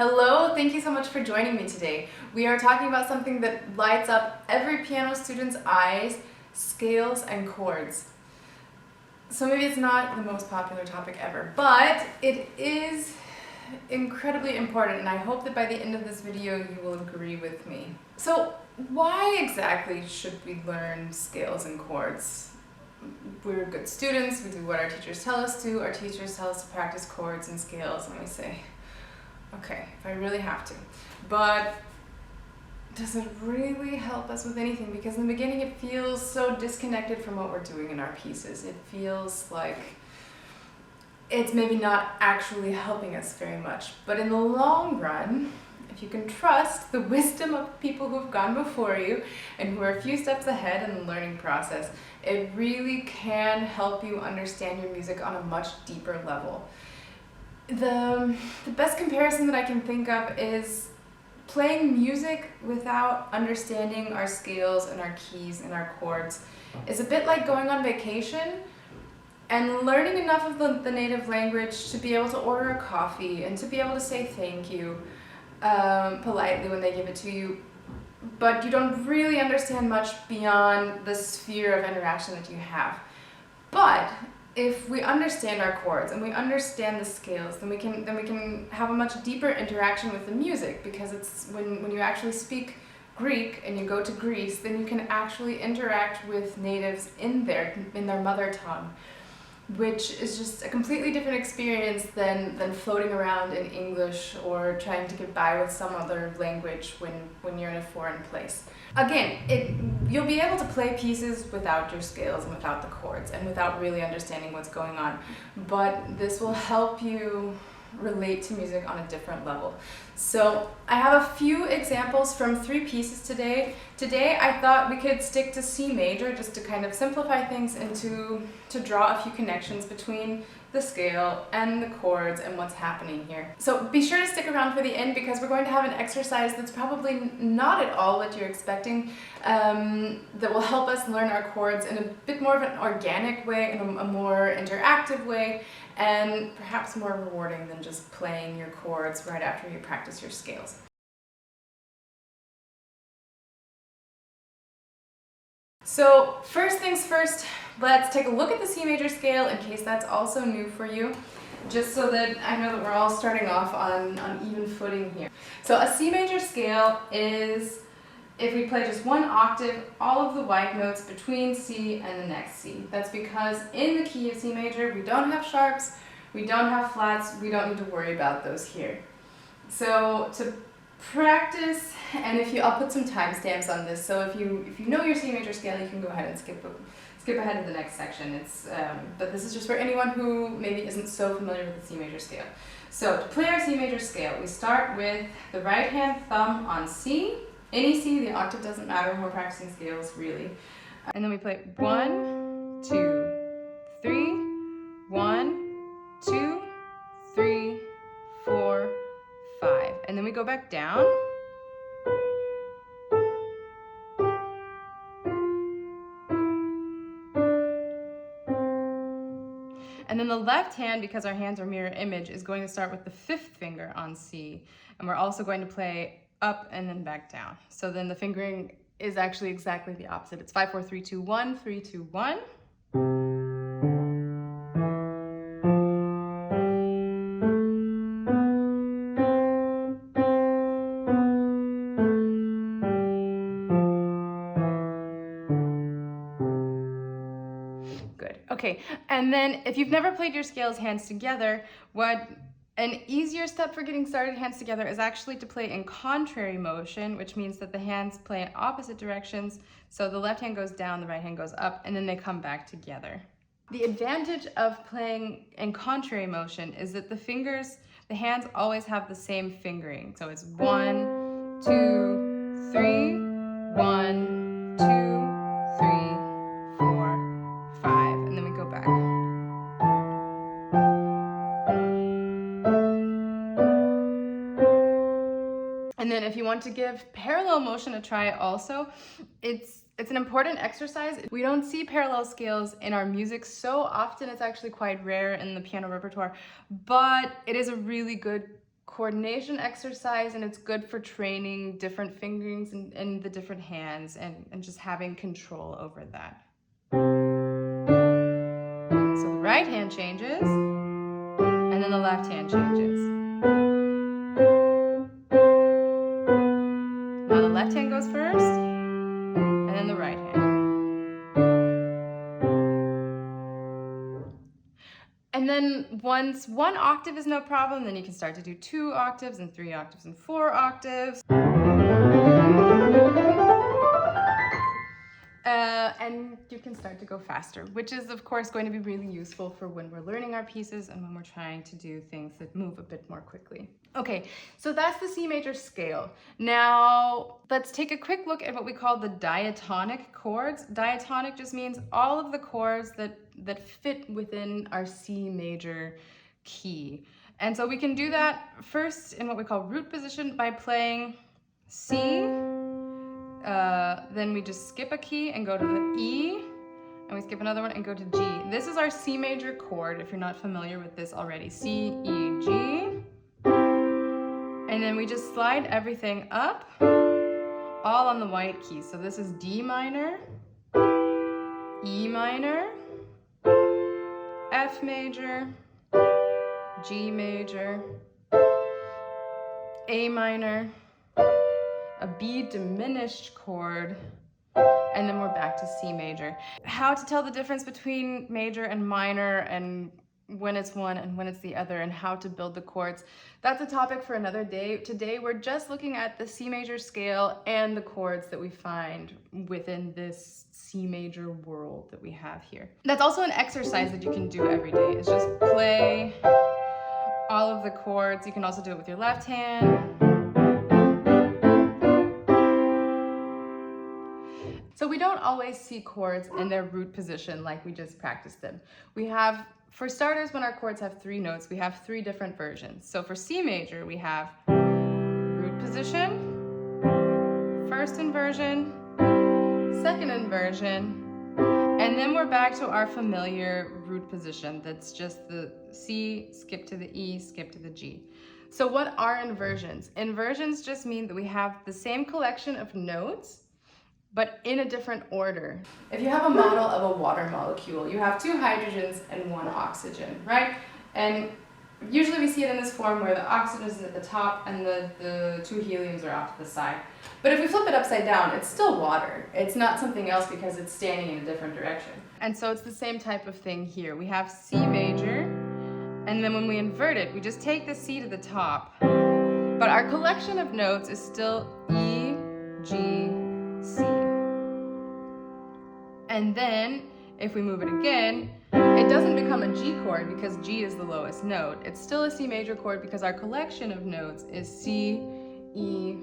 Hello, thank you so much for joining me today. We are talking about something that lights up every piano student's eyes, scales and chords. So maybe it's not the most popular topic ever, but it is incredibly important, and I hope that by the end of this video you will agree with me. So why exactly should we learn scales and chords? We're good students, we do what our teachers tell us to. Our teachers tell us to practice chords and scales, and we say, okay, if I really have to. But does it really help us with anything? Because in the beginning it feels so disconnected from what we're doing in our pieces. It feels like it's maybe not actually helping us very much. But in the long run, if you can trust the wisdom of people who've gone before you and who are a few steps ahead in the learning process, it really can help you understand your music on a much deeper level. The best comparison that I can think of is playing music without understanding our scales and our keys and our chords is a bit like going on vacation and learning enough of the native language to be able to order a coffee and to be able to say thank you politely when they give it to you, but you don't really understand much beyond the sphere of interaction that you have. But if we understand our chords and we understand the scales, then we can have a much deeper interaction with the music, because it's when you actually speak Greek and you go to Greece, then you can actually interact with natives in their mother tongue, which is just a completely different experience than floating around in English or trying to get by with some other language when you're in a foreign place. Again, you'll be able to play pieces without your scales and without the chords and without really understanding what's going on, but this will help you relate to music on a different level. So I have a few examples from 3 pieces today. Today I thought we could stick to C major just to kind of simplify things and to draw a few connections between the scale and the chords and what's happening here. So be sure to stick around for the end, because we're going to have an exercise that's probably not at all what you're expecting, that will help us learn our chords in a bit more of an organic way, in a more interactive way, and perhaps more rewarding than just playing your chords right after you practice your scales. So first things first, let's take a look at the C major scale in case that's also new for you, just so that I know that we're all starting off on even footing here. So a C major scale is if we play just one octave, all of the white notes between C and the next C. That's because in the key of C major, we don't have sharps, we don't have flats, we don't need to worry about those here. So to practice, and I'll put some timestamps on this, so if you know your C major scale, you can go ahead and skip ahead to the next section. But this is just for anyone who maybe isn't so familiar with the C major scale. So to play our C major scale, we start with the right hand thumb on C. Any C, the octave doesn't matter when we're practicing scales, really. And then we play 1, 2, 3, 1, 2, 3, 4, 5. And then we go back down. And then the left hand, because our hands are mirror image, is going to start with the 5th finger on C. And we're also going to play up and then back down. So then the fingering is actually exactly the opposite. It's 5, 4, 3, 2, 1, 3, 2, 1. Good. Okay, and then if you've never played your scales hands together, an easier step for getting started hands together is actually to play in contrary motion, which means that the hands play in opposite directions. So the left hand goes down, the right hand goes up, and then they come back together. The advantage of playing in contrary motion is that the hands always have the same fingering. So it's 1, 2, 3, 1, 2, 3, 4, 5, and then we go back. And then if you want to give parallel motion a try also, it's an important exercise. We don't see parallel scales in our music so often. It's actually quite rare in the piano repertoire, but it is a really good coordination exercise, and it's good for training different fingerings and the different hands and just having control over that. So the right hand changes, and then the left hand changes. Now the left hand goes first, and then the right hand. And then once one octave is no problem, then you can start to do 2 octaves and 3 octaves and 4 octaves. And you can start to go faster, which is of course going to be really useful for when we're learning our pieces and when we're trying to do things that move a bit more quickly. Okay, so that's the C major scale. Now let's take a quick look at what we call the diatonic chords. Diatonic just means all of the chords that fit within our C major key. And so we can do that first in what we call root position by playing C. Then we just skip a key and go to the E, and we skip another one and go to G. This is our C major chord, if you're not familiar with this already. C, E, G. And then we just slide everything up, all on the white key. So this is D minor, E minor, F major, G major, A minor, a B diminished chord, and then we're back to C major. How to tell the difference between major and minor and when it's one and when it's the other and how to build the chords, that's a topic for another day. Today we're just looking at the C major scale and the chords that we find within this C major world that we have here. That's also an exercise that you can do every day. It's just play all of the chords. You can also do it with your left hand. So we don't always see chords in their root position like we just practiced them. We have, for starters, when our chords have 3 notes, we have 3 different versions. So for C major, we have root position, first inversion, second inversion, and then we're back to our familiar root position. That's just the C, skip to the E, skip to the G. So what are inversions? Inversions just mean that we have the same collection of notes, but in a different order. If you have a model of a water molecule, you have 2 hydrogens and 1 oxygen, right? And usually we see it in this form where the oxygen is at the top and the 2 heliums are off to the side. But if we flip it upside down, it's still water. It's not something else because it's standing in a different direction. And so it's the same type of thing here. We have C major, and then when we invert it, we just take the C to the top. But our collection of notes is still E, G, C. And then if we move it again, it doesn't become a G chord because G is the lowest note. It's still a C major chord because our collection of notes is C, E,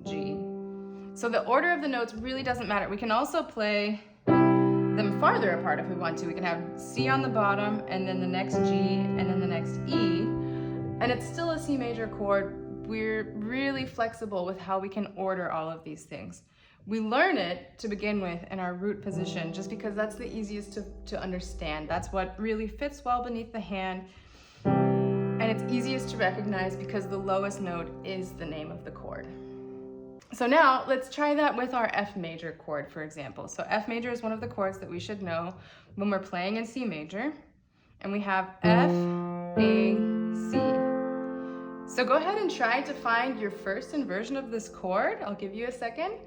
G. So the order of the notes really doesn't matter. We can also play them farther apart if we want to. We can have C on the bottom and then the next G and then the next E. And it's still a C major chord. We're really flexible with how we can order all of these things. We learn it to begin with in our root position just because that's the easiest to understand. That's what really fits well beneath the hand. And it's easiest to recognize because the lowest note is the name of the chord. So now let's try that with our F major chord, for example. So F major is one of the chords that we should know when we're playing in C major. And we have F, A, C. So go ahead and try to find your first inversion of this chord. I'll give you a second.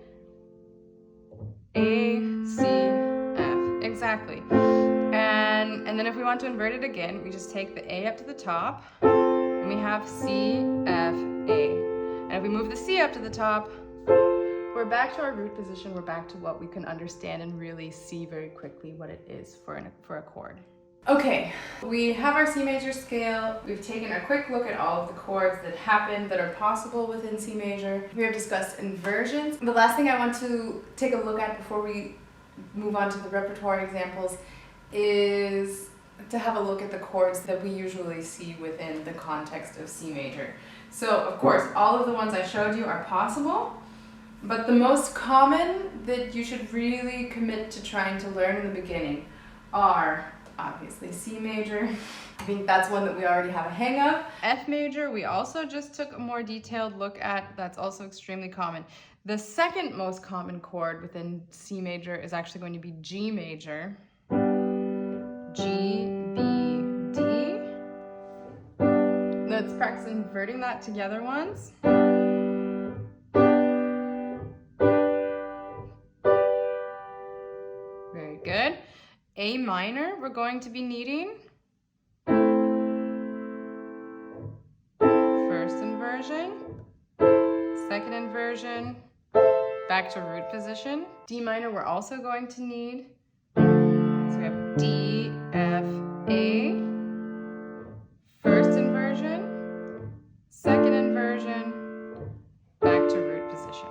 A, C, F, exactly. And then if we want to invert it again, we just take the A up to the top, and we have C, F, A. And if we move the C up to the top, we're back to our root position, we're back to what we can understand and really see very quickly what it is for a chord. Okay, we have our C major scale. We've taken a quick look at all of the chords that happen, that are possible within C major. We have discussed inversions. The last thing I want to take a look at before we move on to the repertoire examples is to have a look at the chords that we usually see within the context of C major. So, of course, all of the ones I showed you are possible, but the most common that you should really commit to trying to learn in the beginning are obviously C major. I think that's one that we already have a hang of. F major, we also just took a more detailed look at. That's also extremely common. The second most common chord within C major is actually going to be G major. G, B, D. Let's practice inverting that together once. Very good. A minor, we're going to be needing first inversion, second inversion, back to root position. D minor, we're also going to need, so we have D, F, A, first inversion, second inversion, back to root position.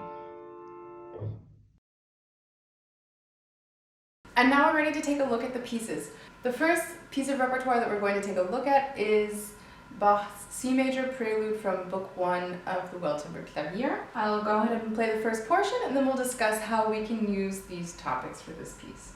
And now we're ready to take a look at the pieces. The first piece of repertoire that we're going to take a look at is Bach's C major prelude from Book 1 of the Well-Tempered Clavier. I'll go ahead and play the first portion, and then we'll discuss how we can use these topics for this piece.